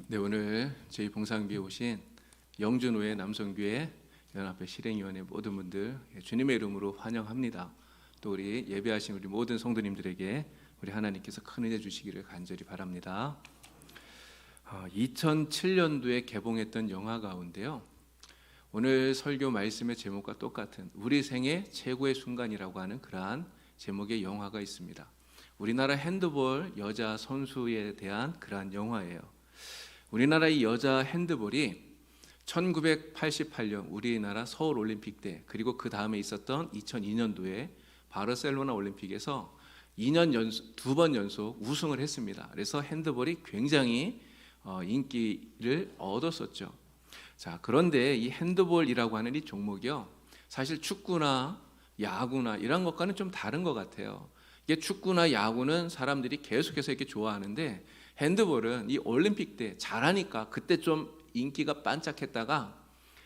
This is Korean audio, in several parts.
네, 오늘 저희 봉상교회 오신 영준호의 남성교회 연합회 실행위원회 모든 분들 주님의 이름으로 환영합니다. 또 우리 예배하신 우리 모든 성도님들에게 우리 하나님께서 큰 은혜 주시기를 간절히 바랍니다. 2007년도에 개봉했던 영화 가운데요, 오늘 설교 말씀의 제목과 똑같은 우리 생애 최고의 순간이라고 하는 그러한 제목의 영화가 있습니다. 우리나라 핸드볼 여자 선수에 대한 그러한 영화예요. 우리나라 이 여자 핸드볼이 1988년 우리나라 서울올림픽 때, 그리고 그 다음에 있었던 2002년도에 바르셀로나 올림픽에서 2번 연속 우승을 했습니다. 그래서 핸드볼이 굉장히 인기를 얻었었죠. 자, 그런데 이 핸드볼이라고 하는 이 종목이요, 사실 축구나 야구나 이런 것과는 좀 다른 것 같아요. 이게 축구나 야구는 사람들이 계속해서 이렇게 좋아하는데, 핸드볼은 이 올림픽 때 잘하니까 그때 좀 인기가 반짝했다가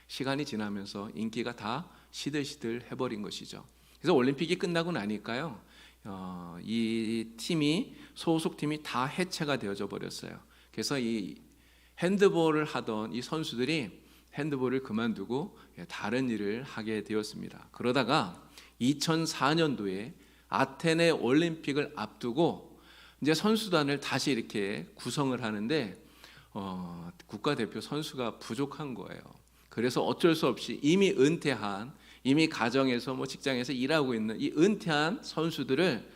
시간이 지나면서 인기가 다 시들시들 해버린 것이죠. 그래서 올림픽이 끝나고 나니까요, 이 팀이, 소속팀이 다 해체가 되어져 버렸어요. 그래서 이 핸드볼을 하던 이 선수들이 핸드볼을 그만두고 다른 일을 하게 되었습니다. 그러다가 2004년도에 아테네 올림픽을 앞두고 이제 선수단을 다시 이렇게 구성을 하는데 국가대표 선수가 부족한 거예요. 그래서 어쩔 수 없이 이미 은퇴한, 이미 가정에서 직장에서 일하고 있는 이 은퇴한 선수들을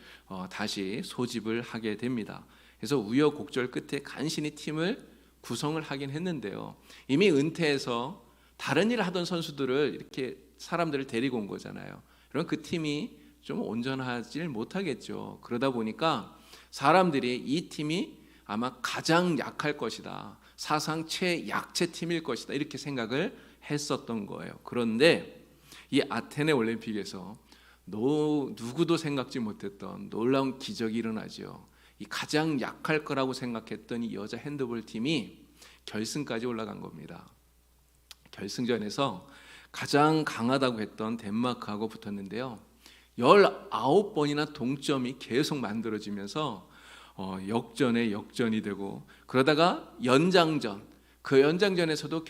다시 소집을 하게 됩니다. 그래서 우여곡절 끝에 간신히 팀을 구성을 하긴 했는데요, 이미 은퇴해서 다른 일을 하던 선수들을 이렇게 사람들을 데리고 온 거잖아요. 그럼 그 팀이 좀 온전하지 못하겠죠. 그러다 보니까 사람들이 이 팀이 아마 가장 약할 것이다, 사상 최약체 팀일 것이다, 이렇게 생각을 했었던 거예요. 그런데 이 아테네 올림픽에서 누구도 생각지 못했던 놀라운 기적이 일어나죠. 이 가장 약할 거라고 생각했던 이 여자 핸드볼 팀이 결승까지 올라간 겁니다. 결승전에서 가장 강하다고 했던 덴마크하고 붙었는데요, 19번이나 동점이 계속 만들어지면서 역전에 역전이 되고, 그러다가 연장전, 그 연장전에서도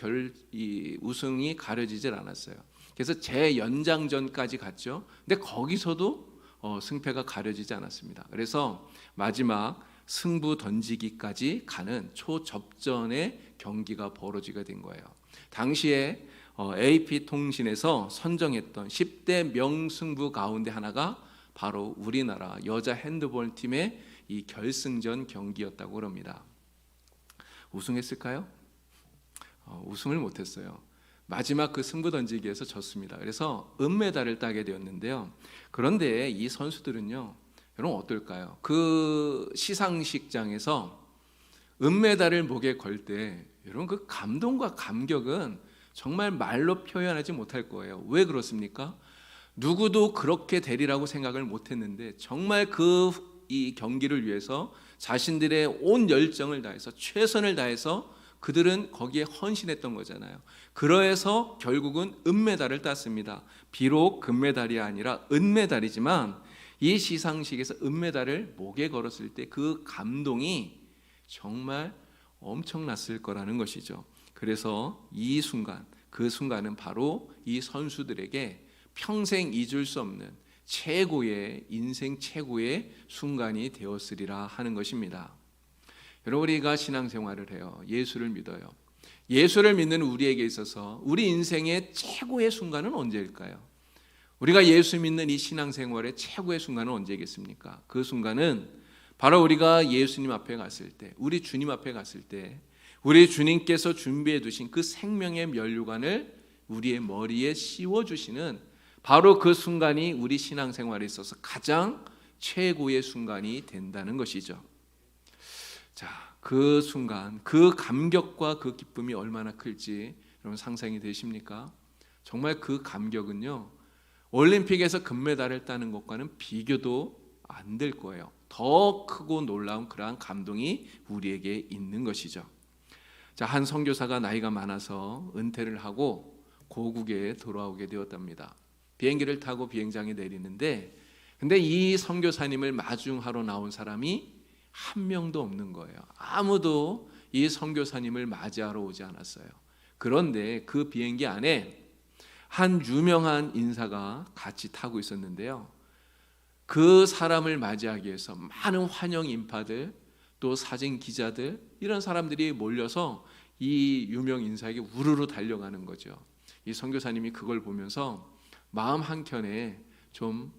이 우승이 가려지질 않았어요. 그래서 재연장전까지 갔죠. 근데 거기서도 승패가 가려지지 않았습니다. 그래서 마지막 승부 던지기까지 가는 초접전의 경기가 벌어지게 된 거예요. 당시에 AP통신에서 선정했던 10대 명승부 가운데 하나가 바로 우리나라 여자 핸드볼 팀의 이 결승전 경기였다고 합니다. 우승했을까요? 우승을 못했어요. 마지막 그 승부 던지기에서 졌습니다. 그래서 은메달을 따게 되었는데요, 그런데 이 선수들은요, 여러분 어떨까요? 그 시상식장에서 은메달을 목에 걸 때 여러분 그 감동과 감격은 정말 말로 표현하지 못할 거예요. 왜 그렇습니까? 누구도 그렇게 되리라고 생각을 못했는데 정말 이 경기를 위해서 자신들의 온 열정을 다해서, 최선을 다해서 그들은 거기에 헌신했던 거잖아요. 그래서 결국은 은메달을 땄습니다. 비록 금메달이 아니라 은메달이지만 이 시상식에서 은메달을 목에 걸었을 때 그 감동이 정말 엄청났을 거라는 것이죠. 그래서 이 순간, 그 순간은 바로 이 선수들에게 평생 잊을 수 없는 최고의, 인생 최고의 순간이 되었으리라 하는 것입니다. 여러분, 우리가 신앙생활을 해요. 예수를 믿어요. 예수를 믿는 우리에게 있어서 우리 인생의 최고의 순간은 언제일까요? 우리가 예수 믿는 이 신앙생활의 최고의 순간은 언제겠습니까? 그 순간은 바로 우리가 예수님 앞에 갔을 때, 우리 주님 앞에 갔을 때, 우리 주님께서 준비해 두신 그 생명의 면류관을 우리의 머리에 씌워주시는 바로 그 순간이 우리 신앙생활에 있어서 가장 최고의 순간이 된다는 것이죠. 자, 그 순간, 그 감격과 그 기쁨이 얼마나 클지 여러분 상상이 되십니까? 정말 그 감격은요, 올림픽에서 금메달을 따는 것과는 비교도 안 될 거예요. 더 크고 놀라운 그러한 감동이 우리에게 있는 것이죠. 자, 한 선교사가 나이가 많아서 은퇴를 하고 고국에 돌아오게 되었답니다. 비행기를 타고 비행장에 내리는데, 근데 이 선교사님을 마중하러 나온 사람이 한 명도 없는 거예요. 아무도 이 선교사님을 맞이하러 오지 않았어요. 그런데 그 비행기 안에 한 유명한 인사가 같이 타고 있었는데요. 그 사람을 맞이하기 위해서 많은 환영 인파들, 또 사진 기자들, 이런 사람들이 몰려서 이 유명 인사에게 우르르 달려가는 거죠. 이 선교사님이 그걸 보면서 마음 한켠에 좀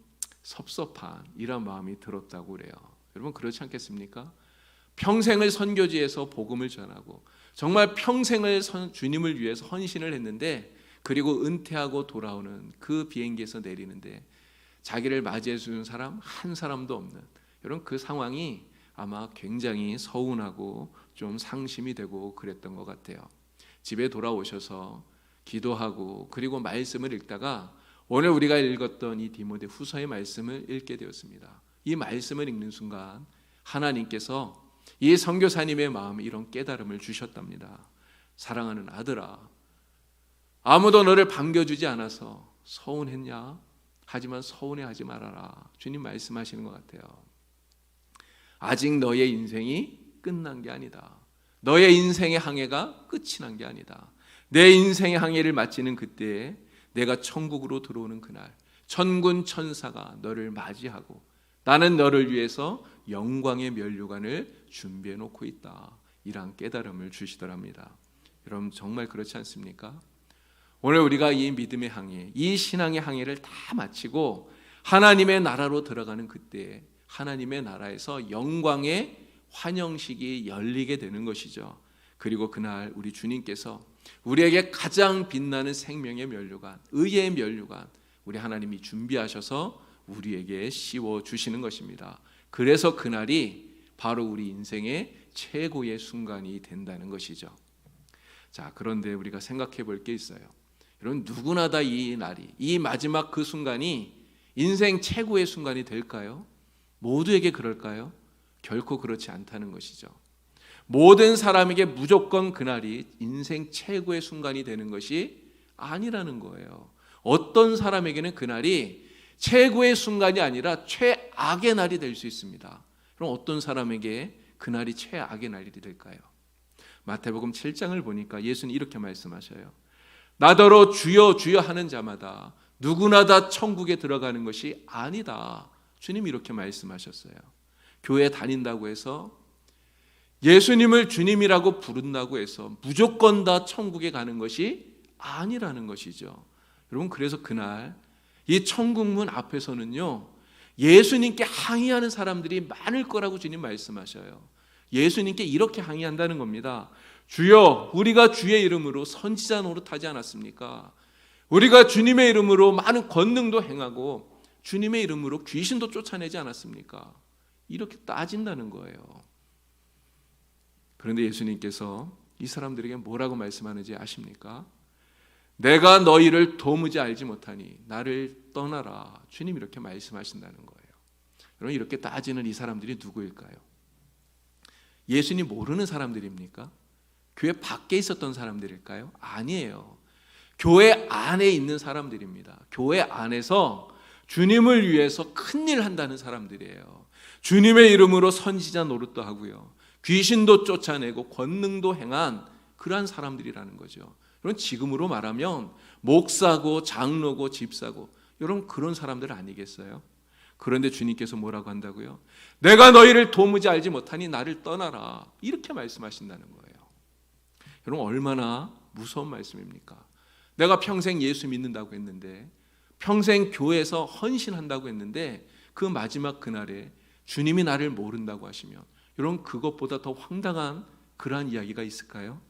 섭섭한 이런 마음이 들었다고 그래요. 여러분 그렇지 않겠습니까? 평생을 선교지에서 복음을 전하고 정말 평생을 주님을 위해서 헌신을 했는데, 그리고 은퇴하고 돌아오는 그 비행기에서 내리는데 자기를 맞이해 주는 사람 한 사람도 없는, 여러분 그 상황이 아마 굉장히 서운하고 좀 상심이 되고 그랬던 것 같아요. 집에 돌아오셔서 기도하고 그리고 말씀을 읽다가 오늘 우리가 읽었던 이 디모데 후서의 말씀을 읽게 되었습니다. 이 말씀을 읽는 순간 하나님께서 이 선교사님의 마음에 이런 깨달음을 주셨답니다. 사랑하는 아들아, 아무도 너를 반겨주지 않아서 서운했냐? 하지만 서운해하지 말아라. 주님 말씀하시는 것 같아요. 아직 너의 인생이 끝난 게 아니다. 너의 인생의 항해가 끝이 난 게 아니다. 내 인생의 항해를 마치는 그때에 내가 천국으로 들어오는 그날 천군 천사가 너를 맞이하고 나는 너를 위해서 영광의 면류관을 준비해 놓고 있다. 이런 깨달음을 주시더랍니다. 여러분 정말 그렇지 않습니까? 오늘 우리가 이 믿음의 항해, 이 신앙의 항해를 다 마치고 하나님의 나라로 들어가는 그때 하나님의 나라에서 영광의 환영식이 열리게 되는 것이죠. 그리고 그날 우리 주님께서 우리에게 가장 빛나는 생명의 면류관, 의의 면류관, 우리 하나님이 준비하셔서 우리에게 씌워 주시는 것입니다. 그래서 그날이 바로 우리 인생의 최고의 순간이 된다는 것이죠. 자, 그런데 우리가 생각해 볼 게 있어요. 여러분 누구나 다 이 날이, 이 마지막 그 순간이 인생 최고의 순간이 될까요? 모두에게 그럴까요? 결코 그렇지 않다는 것이죠. 모든 사람에게 무조건 그날이 인생 최고의 순간이 되는 것이 아니라는 거예요. 어떤 사람에게는 그날이 최고의 순간이 아니라 최악의 날이 될 수 있습니다. 그럼 어떤 사람에게 그날이 최악의 날이 될까요? 마태복음 7장을 보니까 예수는 이렇게 말씀하셔요. 나더러 주여 주여 하는 자마다 누구나 다 천국에 들어가는 것이 아니다. 주님이 이렇게 말씀하셨어요. 교회 다닌다고 해서 예수님을 주님이라고 부른다고 해서 무조건 다 천국에 가는 것이 아니라는 것이죠. 여러분 그래서 그날 이 천국문 앞에서는요 예수님께 항의하는 사람들이 많을 거라고 주님 말씀하셔요. 예수님께 이렇게 항의한다는 겁니다. 주여, 우리가 주의 이름으로 선지자 노릇하지 않았습니까? 우리가 주님의 이름으로 많은 권능도 행하고 주님의 이름으로 귀신도 쫓아내지 않았습니까? 이렇게 따진다는 거예요. 그런데 예수님께서 이 사람들에게 뭐라고 말씀하는지 아십니까? 내가 너희를 도무지 알지 못하니 나를 떠나라. 주님 이렇게 말씀하신다는 거예요. 여러분 이렇게 따지는 이 사람들이 누구일까요? 예수님 모르는 사람들입니까? 교회 밖에 있었던 사람들일까요? 아니에요. 교회 안에 있는 사람들입니다. 교회 안에서 주님을 위해서 큰일 한다는 사람들이에요. 주님의 이름으로 선지자 노릇도 하고요. 귀신도 쫓아내고 권능도 행한 그러한 사람들이라는 거죠. 여러분 지금으로 말하면 목사고 장로고 집사고 여러분 그런 사람들 아니겠어요? 그런데 주님께서 뭐라고 한다고요? 내가 너희를 도무지 알지 못하니 나를 떠나라. 이렇게 말씀하신다는 거예요. 여러분 얼마나 무서운 말씀입니까? 내가 평생 예수 믿는다고 했는데 평생 교회에서 헌신한다고 했는데 그 마지막 그날에 주님이 나를 모른다고 하시면 여러분 그것보다 더 황당한 그러한 이야기가 있을까요?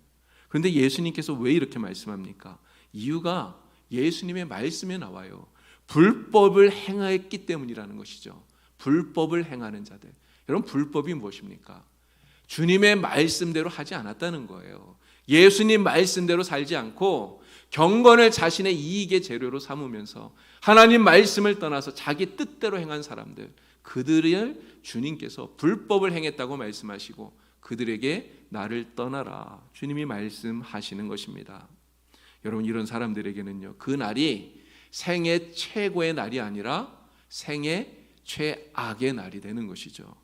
그런데 예수님께서 왜 이렇게 말씀합니까? 이유가 예수님의 말씀에 나와요. 불법을 행하였기 때문이라는 것이죠. 불법을 행하는 자들. 여러분 불법이 무엇입니까? 주님의 말씀대로 하지 않았다는 거예요. 예수님 말씀대로 살지 않고 경건을 자신의 이익의 재료로 삼으면서 하나님 말씀을 떠나서 자기 뜻대로 행한 사람들, 그들을 주님께서 불법을 행했다고 말씀하시고 그들에게 나를 떠나라 주님이 말씀하시는 것입니다. 여러분 이런 사람들에게는요 그 날이 생애 최고의 날이 아니라 생애 최악의 날이 되는 것이죠.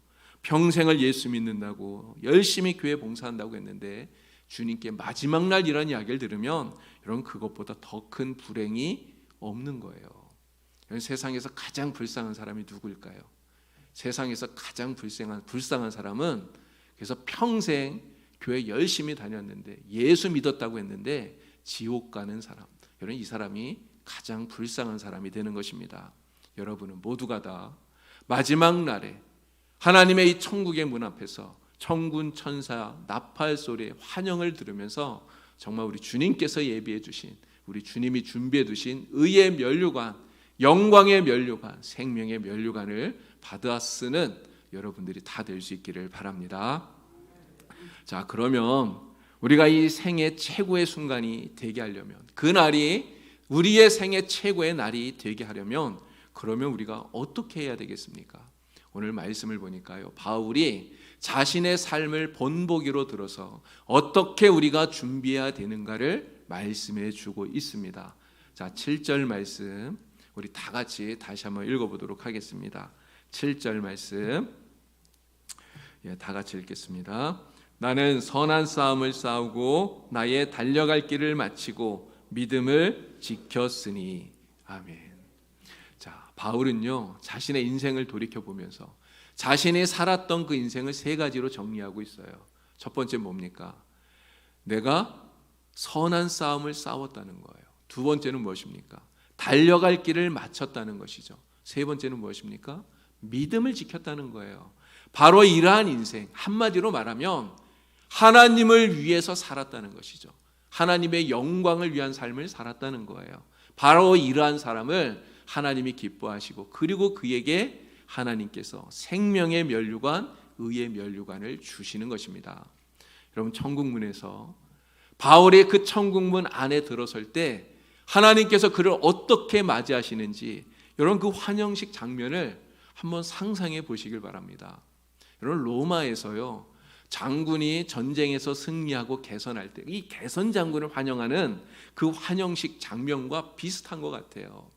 평생을 예수 믿는다고 열심히 교회 봉사한다고 했는데 주님께 마지막 날 이런 이야기를 들으면 여러분 그것보다 더 큰 불행이 없는 거예요. 세상에서 가장 불쌍한 사람이 누구일까요? 세상에서 가장 불쌍한 사람은 그래서 평생 교회 열심히 다녔는데 예수 믿었다고 했는데 지옥 가는 사람. 여러분 이 사람이 가장 불쌍한 사람이 되는 것입니다. 여러분은 모두가 다 마지막 날에 하나님의 이 천국의 문 앞에서 천군 천사 나팔 소리의 환영을 들으면서 정말 우리 주님께서 예비해 주신, 우리 주님이 준비해 두신 의의 면류관, 영광의 면류관, 생명의 면류관을 받아 쓰는 여러분들이 다 될 수 있기를 바랍니다. 자, 그러면 우리가 이 생애 최고의 순간이 되게 하려면, 그 날이 우리의 생애 최고의 날이 되게 하려면 그러면 우리가 어떻게 해야 되겠습니까? 오늘 말씀을 보니까요, 바울이 자신의 삶을 본보기로 들어서 어떻게 우리가 준비해야 되는가를 말씀해 주고 있습니다. 자, 7절 말씀 우리 다 같이 다시 한번 읽어보도록 하겠습니다. 7절 말씀 다 같이 읽겠습니다. 나는 선한 싸움을 싸우고 나의 달려갈 길을 마치고 믿음을 지켰으니. 아멘. 자, 바울은요 자신의 인생을 돌이켜보면서 자신이 살았던 그 인생을 세 가지로 정리하고 있어요. 첫 번째 뭡니까? 내가 선한 싸움을 싸웠다는 거예요. 두 번째는 무엇입니까? 달려갈 길을 마쳤다는 것이죠. 세 번째는 무엇입니까? 믿음을 지켰다는 거예요. 바로 이러한 인생, 한마디로 말하면 하나님을 위해서 살았다는 것이죠. 하나님의 영광을 위한 삶을 살았다는 거예요. 바로 이러한 사람을 하나님이 기뻐하시고 그리고 그에게 하나님께서 생명의 면류관, 의의 면류관을 주시는 것입니다. 여러분 천국문에서 바울이 그 천국문 안에 들어설 때 하나님께서 그를 어떻게 맞이하시는지 여러분 그 환영식 장면을 한번 상상해 보시길 바랍니다. 여러분 로마에서요 장군이 전쟁에서 승리하고 개선할 때 이 개선 장군을 환영하는 그 환영식 장면과 비슷한 것 같아요.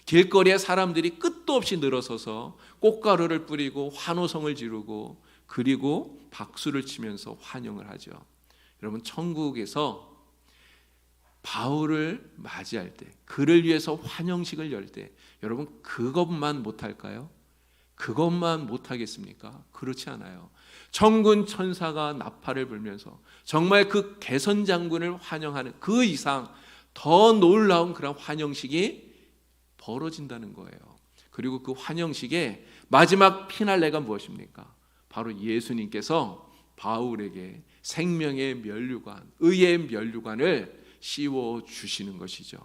길거리에 사람들이 끝도 없이 늘어서서 꽃가루를 뿌리고 환호성을 지르고 그리고 박수를 치면서 환영을 하죠. 여러분 천국에서 바울을 맞이할 때, 그를 위해서 환영식을 열 때 여러분 그것만 못할까요? 그것만 못하겠습니까? 그렇지 않아요. 천군 천사가 나팔을 불면서 정말 그 개선 장군을 환영하는 그 이상 더 놀라운 그런 환영식이 벌어진다는 거예요. 그리고 그 환영식의 마지막 피날레가 무엇입니까? 바로 예수님께서 바울에게 생명의 면류관, 의의 면류관을 씌워 주시는 것이죠.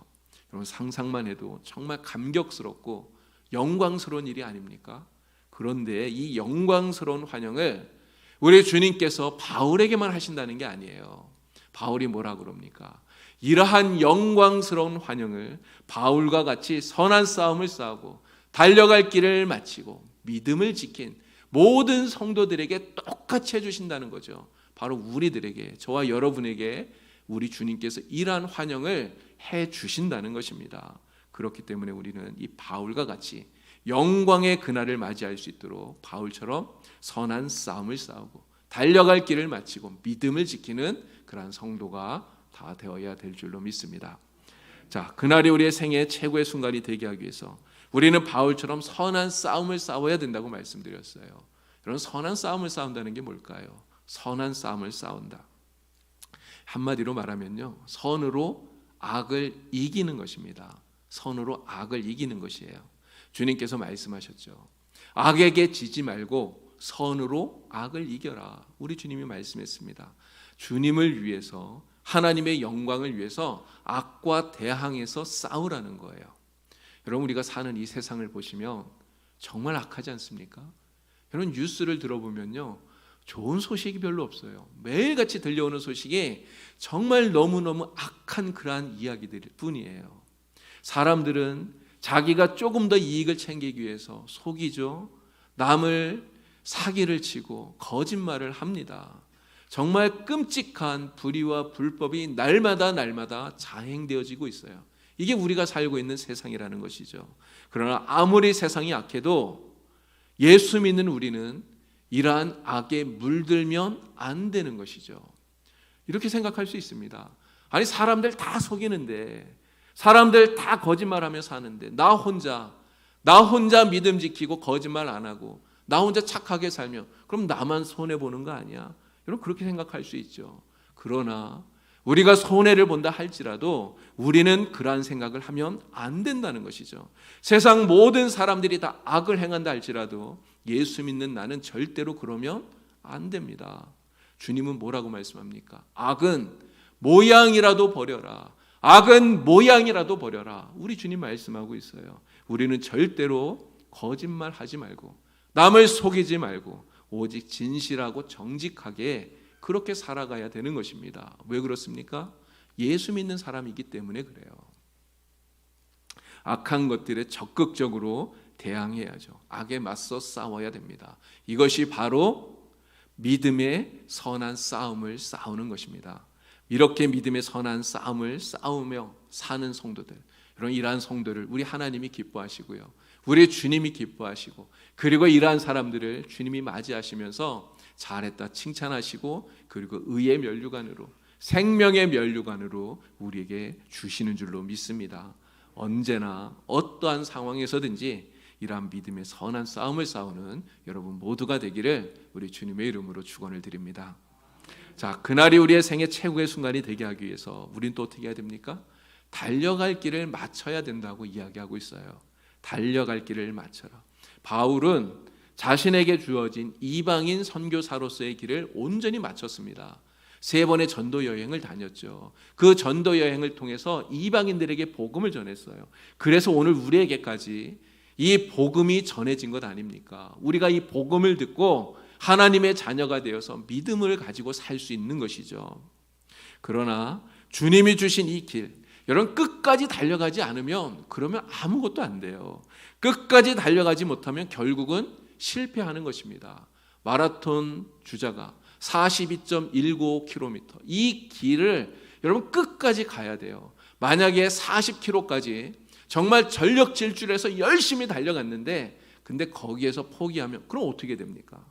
여러분 상상만 해도 정말 감격스럽고 영광스러운 일이 아닙니까? 그런데 이 영광스러운 환영을 우리 주님께서 바울에게만 하신다는 게 아니에요. 바울이 뭐라 그럽니까? 이러한 영광스러운 환영을 바울과 같이 선한 싸움을 싸우고 달려갈 길을 마치고 믿음을 지킨 모든 성도들에게 똑같이 해주신다는 거죠. 바로 우리들에게, 저와 여러분에게 우리 주님께서 이러한 환영을 해주신다는 것입니다. 그렇기 때문에 우리는 이 바울과 같이 영광의 그날을 맞이할 수 있도록 바울처럼 선한 싸움을 싸우고 달려갈 길을 마치고 믿음을 지키는 그러한 성도가 다 되어야 될 줄로 믿습니다. 자, 그날이 우리의 생애 최고의 순간이 되게 하기 위해서 우리는 바울처럼 선한 싸움을 싸워야 된다고 말씀드렸어요. 여러분 선한 싸움을 싸운다는 게 뭘까요? 선한 싸움을 싸운다. 한마디로 말하면요, 선으로 악을 이기는 것입니다. 선으로 악을 이기는 것이에요. 주님께서 말씀하셨죠. 악에게 지지 말고 선으로 악을 이겨라. 우리 주님이 말씀했습니다. 주님을 위해서, 하나님의 영광을 위해서 악과 대항해서 싸우라는 거예요. 여러분 우리가 사는 이 세상을 보시면 정말 악하지 않습니까? 여러분 뉴스를 들어보면요 좋은 소식이 별로 없어요. 매일같이 들려오는 소식이 정말 너무너무 악한 그러한 이야기들 뿐이에요. 사람들은 자기가 조금 더 이익을 챙기기 위해서 속이죠. 남을 사기를 치고 거짓말을 합니다. 정말 끔찍한 불의와 불법이 날마다 자행되어지고 있어요. 이게 우리가 살고 있는 세상이라는 것이죠. 그러나 아무리 세상이 악해도 예수 믿는 우리는 이러한 악에 물들면 안 되는 것이죠. 이렇게 생각할 수 있습니다. 아니, 사람들 다 속이는데, 사람들 다 거짓말하며 사는데 나 혼자 믿음 지키고 거짓말 안 하고 나 혼자 착하게 살면 그럼 나만 손해보는 거 아니야? 여러분, 그렇게 생각할 수 있죠. 그러나 우리가 손해를 본다 할지라도 우리는 그러한 생각을 하면 안 된다는 것이죠. 세상 모든 사람들이 다 악을 행한다 할지라도 예수 믿는 나는 절대로 그러면 안 됩니다. 주님은 뭐라고 말씀합니까? 악은 모양이라도 버려라. 악은 모양이라도 버려라. 우리 주님 말씀하고 있어요. 우리는 절대로 거짓말하지 말고 남을 속이지 말고 오직 진실하고 정직하게 그렇게 살아가야 되는 것입니다. 왜 그렇습니까? 예수 믿는 사람이기 때문에 그래요. 악한 것들에 적극적으로 대항해야죠. 악에 맞서 싸워야 됩니다. 이것이 바로 믿음의 선한 싸움을 싸우는 것입니다. 이렇게 믿음의 선한 싸움을 싸우며 사는 성도들, 이러한 성도를 우리 하나님이 기뻐하시고요, 우리 주님이 기뻐하시고, 그리고 이러한 사람들을 주님이 맞이하시면서 잘했다 칭찬하시고, 그리고 의의 면류관으로, 생명의 면류관으로 우리에게 주시는 줄로 믿습니다. 언제나 어떠한 상황에서든지 이러한 믿음의 선한 싸움을 싸우는 여러분 모두가 되기를 우리 주님의 이름으로 축원을 드립니다. 자, 그날이 우리의 생애 최고의 순간이 되게 하기 위해서 우리는 또 어떻게 해야 됩니까? 달려갈 길을 맞춰야 된다고 이야기하고 있어요. 달려갈 길을 맞춰라. 바울은 자신에게 주어진 이방인 선교사로서의 길을 온전히 마쳤습니다. 3번의 전도 여행을 다녔죠. 그 전도 여행을 통해서 이방인들에게 복음을 전했어요. 그래서 오늘 우리에게까지 이 복음이 전해진 것 아닙니까? 우리가 이 복음을 듣고 하나님의 자녀가 되어서 믿음을 가지고 살 수 있는 것이죠. 그러나 주님이 주신 이 길, 여러분 끝까지 달려가지 않으면 그러면 아무것도 안 돼요. 끝까지 달려가지 못하면 결국은 실패하는 것입니다. 마라톤 주자가 42.195km 이 길을 여러분 끝까지 가야 돼요. 만약에 40km까지 정말 전력 질주해서 열심히 달려갔는데 근데 거기에서 포기하면 그럼 어떻게 됩니까?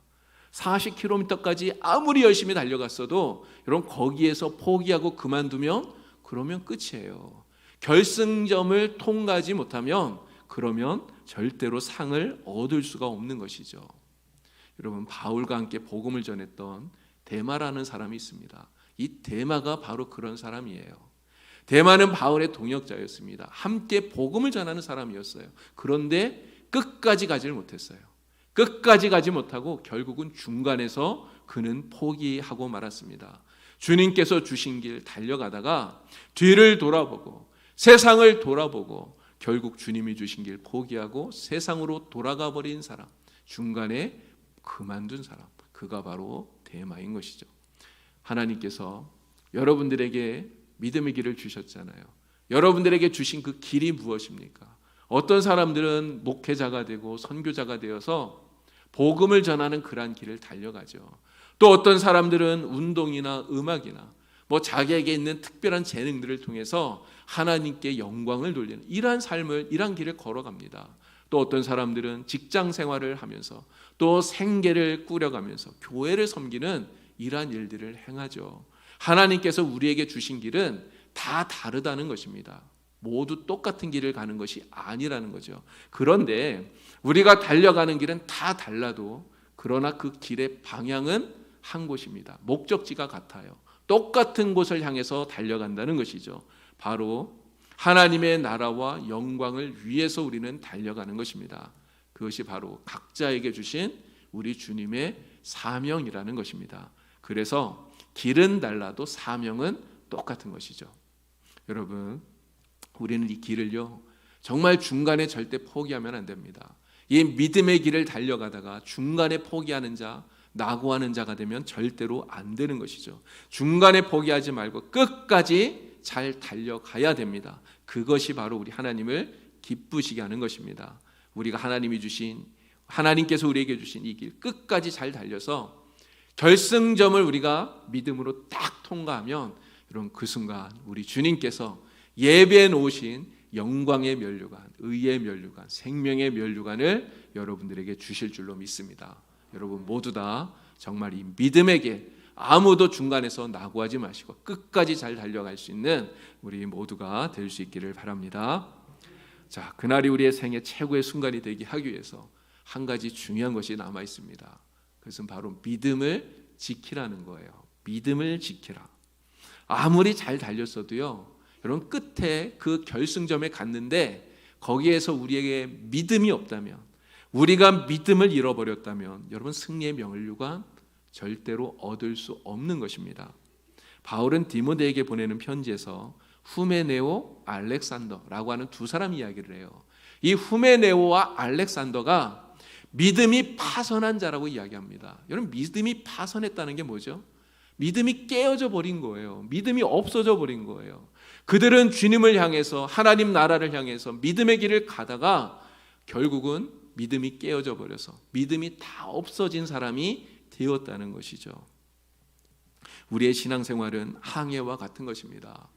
40km까지 아무리 열심히 달려갔어도 여러분 거기에서 포기하고 그만두면 그러면 끝이에요. 결승점을 통과하지 못하면 그러면 절대로 상을 얻을 수가 없는 것이죠. 여러분, 바울과 함께 복음을 전했던 데마라는 사람이 있습니다. 이 데마가 바로 그런 사람이에요. 데마는 바울의 동역자였습니다. 함께 복음을 전하는 사람이었어요. 그런데 끝까지 가지를 못했어요. 끝까지 가지 못하고 결국은 중간에서 그는 포기하고 말았습니다. 주님께서 주신 길 달려가다가 뒤를 돌아보고 세상을 돌아보고 결국 주님이 주신 길 포기하고 세상으로 돌아가 버린 사람, 중간에 그만둔 사람, 그가 바로 데마인 것이죠. 하나님께서 여러분들에게 믿음의 길을 주셨잖아요. 여러분들에게 주신 그 길이 무엇입니까? 어떤 사람들은 목회자가 되고 선교자가 되어서 복음을 전하는 그러한 길을 달려가죠. 또 어떤 사람들은 운동이나 음악이나 자기에게 있는 특별한 재능들을 통해서 하나님께 영광을 돌리는 이러한 삶을, 이러한 길을 걸어갑니다. 또 어떤 사람들은 직장 생활을 하면서 또 생계를 꾸려가면서 교회를 섬기는 이러한 일들을 행하죠. 하나님께서 우리에게 주신 길은 다 다르다는 것입니다. 모두 똑같은 길을 가는 것이 아니라는 거죠. 그런데 우리가 달려가는 길은 다 달라도 그러나 그 길의 방향은 한 곳입니다. 목적지가 같아요. 똑같은 곳을 향해서 달려간다는 것이죠. 바로 하나님의 나라와 영광을 위해서 우리는 달려가는 것입니다. 그것이 바로 각자에게 주신 우리 주님의 사명이라는 것입니다. 그래서 길은 달라도 사명은 똑같은 것이죠. 여러분, 우리는 이 길을요 정말 중간에 절대 포기하면 안 됩니다. 이 믿음의 길을 달려가다가 중간에 포기하는 자, 낙오하는 자가 되면 절대로 안 되는 것이죠. 중간에 포기하지 말고 끝까지 잘 달려가야 됩니다. 그것이 바로 우리 하나님을 기쁘시게 하는 것입니다. 우리가 하나님께서 우리에게 주신 이 길 끝까지 잘 달려서 결승점을 우리가 믿음으로 딱 통과하면 여러분 그 순간 우리 주님께서 예배해 놓으신 영광의 면류관, 의의 면류관, 생명의 면류관을 여러분들에게 주실 줄로 믿습니다. 여러분 모두 다 정말 이 믿음의 길, 아무도 중간에서 낙오하지 마시고 끝까지 잘 달려갈 수 있는 우리 모두가 될 수 있기를 바랍니다. 자, 그날이 우리의 생애 최고의 순간이 되게 하기 위해서 한 가지 중요한 것이 남아 있습니다. 그것은 바로 믿음을 지키라는 거예요. 믿음을 지키라. 아무리 잘 달렸어도요, 여러분 끝에 그 결승점에 갔는데 거기에서 우리에게 믿음이 없다면, 우리가 믿음을 잃어버렸다면 여러분 승리의 명령과 절대로 얻을 수 없는 것입니다. 바울은 디모데에게 보내는 편지에서 후메네오, 알렉산더라고 하는 두 사람 이야기를 해요. 이 후메네오와 알렉산더가 믿음이 파선한 자라고 이야기합니다. 여러분 믿음이 파선했다는 게 뭐죠? 믿음이 깨어져 버린 거예요. 믿음이 없어져 버린 거예요. 그들은 주님을 향해서, 하나님 나라를 향해서 믿음의 길을 가다가 결국은 믿음이 깨어져 버려서 믿음이 다 없어진 사람이 되었다는 것이죠. 우리의 신앙생활은 항해와 같은 것입니다.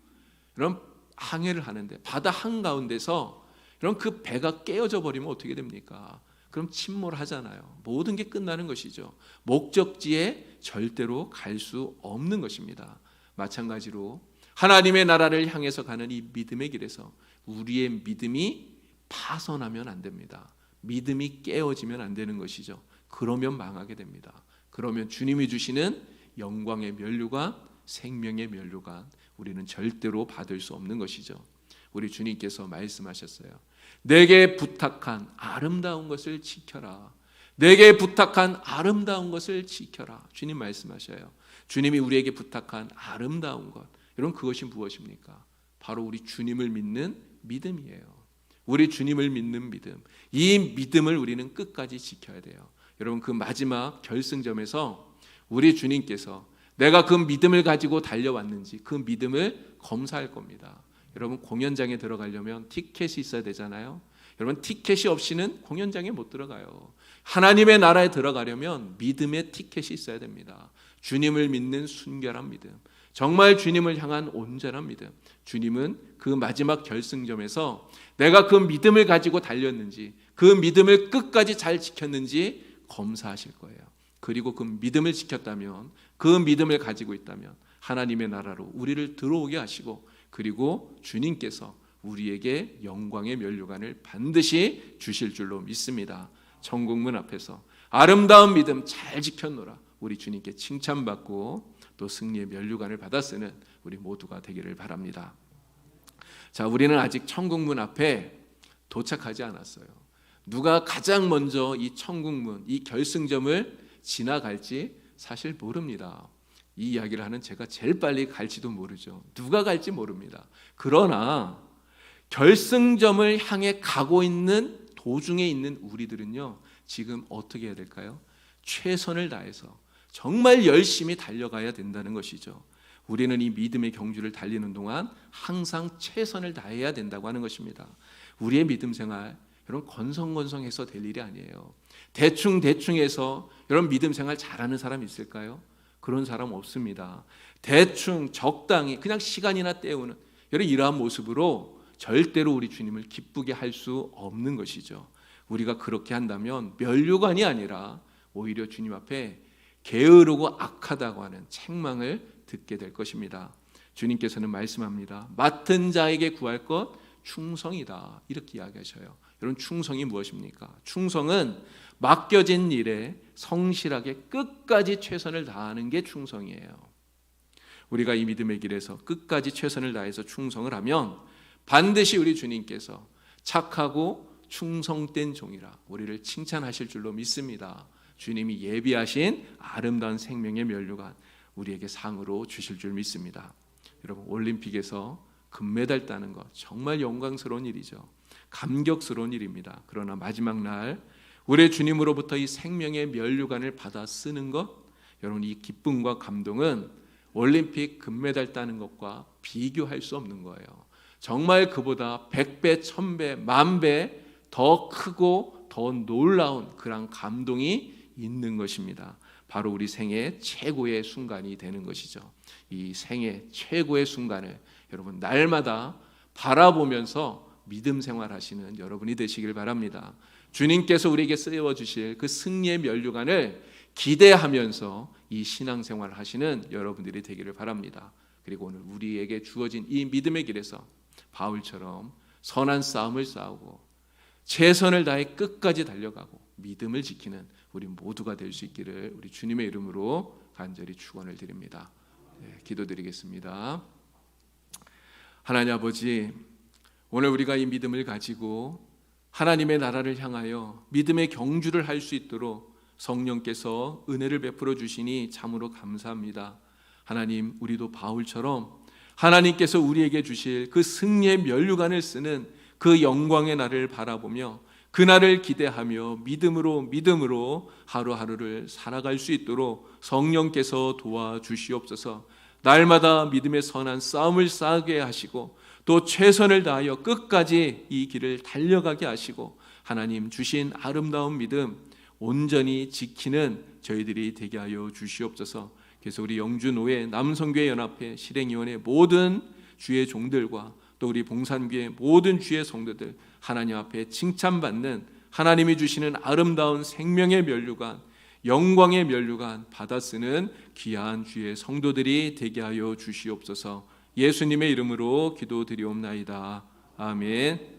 여러분 항해를 하는데 바다 한가운데서 여러분 그 배가 깨어져 버리면 어떻게 됩니까? 그럼 침몰하잖아요. 모든 게 끝나는 것이죠. 목적지에 절대로 갈 수 없는 것입니다. 마찬가지로 하나님의 나라를 향해서 가는 이 믿음의 길에서 우리의 믿음이 파선하면 안 됩니다. 믿음이 깨어지면 안 되는 것이죠. 그러면 망하게 됩니다. 그러면 주님이 주시는 영광의 면류관, 생명의 면류관 우리는 절대로 받을 수 없는 것이죠. 우리 주님께서 말씀하셨어요. 내게 부탁한 아름다운 것을 지켜라. 내게 부탁한 아름다운 것을 지켜라. 주님 말씀하셔요. 주님이 우리에게 부탁한 아름다운 것, 여러분 그것이 무엇입니까? 바로 우리 주님을 믿는 믿음이에요. 우리 주님을 믿는 믿음, 이 믿음을 우리는 끝까지 지켜야 돼요. 여러분 그 마지막 결승점에서 우리 주님께서 내가 그 믿음을 가지고 달려왔는지 그 믿음을 검사할 겁니다. 여러분 공연장에 들어가려면 티켓이 있어야 되잖아요. 여러분 티켓이 없이는 공연장에 못 들어가요. 하나님의 나라에 들어가려면 믿음의 티켓이 있어야 됩니다. 주님을 믿는 순결한 믿음, 정말 주님을 향한 온전한 믿음. 주님은 그 마지막 결승점에서 내가 그 믿음을 가지고 달렸는지, 그 믿음을 끝까지 잘 지켰는지 검사하실 거예요. 그리고 그 믿음을 지켰다면, 그 믿음을 가지고 있다면 하나님의 나라로 우리를 들어오게 하시고, 그리고 주님께서 우리에게 영광의 면류관을 반드시 주실 줄로 믿습니다. 천국문 앞에서 아름다운 믿음 잘 지켰노라. 우리 주님께 칭찬받고 또 승리의 면류관을 받아 쓰는 우리 모두가 되기를 바랍니다. 자, 우리는 아직 천국문 앞에 도착하지 않았어요. 누가 가장 먼저 이 천국문, 이 결승점을 지나갈지 사실 모릅니다. 이 이야기를 하는 제가 제일 빨리 갈지도 모르죠. 누가 갈지 모릅니다. 그러나 결승점을 향해 가고 있는 도중에 있는 우리들은요, 지금 어떻게 해야 될까요? 최선을 다해서 정말 열심히 달려가야 된다는 것이죠. 우리는 이 믿음의 경주를 달리는 동안 항상 최선을 다해야 된다고 하는 것입니다. 우리의 믿음 생활, 여러분 건성건성해서 될 일이 아니에요. 대충해서 여러분 믿음 생활 잘하는 사람 있을까요? 그런 사람 없습니다. 대충 적당히 그냥 시간이나 때우는 여러분 이러한 모습으로 절대로 우리 주님을 기쁘게 할 수 없는 것이죠. 우리가 그렇게 한다면 면류관이 아니라 오히려 주님 앞에 게으르고 악하다고 하는 책망을 듣게 될 것입니다. 주님께서는 말씀합니다. 맡은 자에게 구할 것 충성이다, 이렇게 이야기하셔요. 여러분 충성이 무엇입니까? 충성은 맡겨진 일에 성실하게 끝까지 최선을 다하는 게 충성이에요. 우리가 이 믿음의 길에서 끝까지 최선을 다해서 충성을 하면 반드시 우리 주님께서 착하고 충성된 종이라 우리를 칭찬하실 줄로 믿습니다. 주님이 예비하신 아름다운 생명의 면류관 우리에게 상으로 주실 줄 믿습니다. 여러분 올림픽에서 금메달 따는 것 정말 영광스러운 일이죠. 감격스러운 일입니다. 그러나 마지막 날 우리 주님으로부터 이 생명의 면류관을 받아 쓰는 것, 여러분 이 기쁨과 감동은 올림픽 금메달 따는 것과 비교할 수 없는 거예요. 정말 그보다 100배, 1000배, 10,000배 더 크고 더 놀라운 그런 감동이 있는 것입니다. 바로 우리 생애 최고의 순간이 되는 것이죠. 이 생애 최고의 순간을 여러분 날마다 바라보면서 믿음 생활하시는 여러분이 되시길 바랍니다. 주님께서 우리에게 쓰여 주실 그 승리의 면류관을 기대하면서 이 신앙생활을 하시는 여러분들이 되기를 바랍니다. 그리고 오늘 우리에게 주어진 이 믿음의 길에서 바울처럼 선한 싸움을 싸우고 최선을 다해 끝까지 달려가고 믿음을 지키는 우리 모두가 될 수 있기를 우리 주님의 이름으로 간절히 축원을 드립니다. 기도드리겠습니다. 하나님 아버지, 오늘 우리가 이 믿음을 가지고 하나님의 나라를 향하여 믿음의 경주를 할 수 있도록 성령께서 은혜를 베풀어 주시니 참으로 감사합니다. 하나님, 우리도 바울처럼 하나님께서 우리에게 주실 그 승리의 면류관을 쓰는 그 영광의 날을 바라보며 그 날을 기대하며 믿음으로 하루하루를 살아갈 수 있도록 성령께서 도와주시옵소서. 날마다 믿음의 선한 싸움을 싸게 하시고 또 최선을 다하여 끝까지 이 길을 달려가게 하시고 하나님 주신 아름다운 믿음 온전히 지키는 저희들이 되게 하여 주시옵소서. 그래서 우리 영주노회 남성교회 연합회 실행위원회 모든 주의 종들과 또 우리 봉산교회 모든 주의 성도들 하나님 앞에 칭찬받는 하나님이 주시는 아름다운 생명의 면류관, 영광의 면류관 받아 쓰는 귀한 주의 성도들이 되게 하여 주시옵소서. 예수님의 이름으로 기도드리옵나이다. 아멘.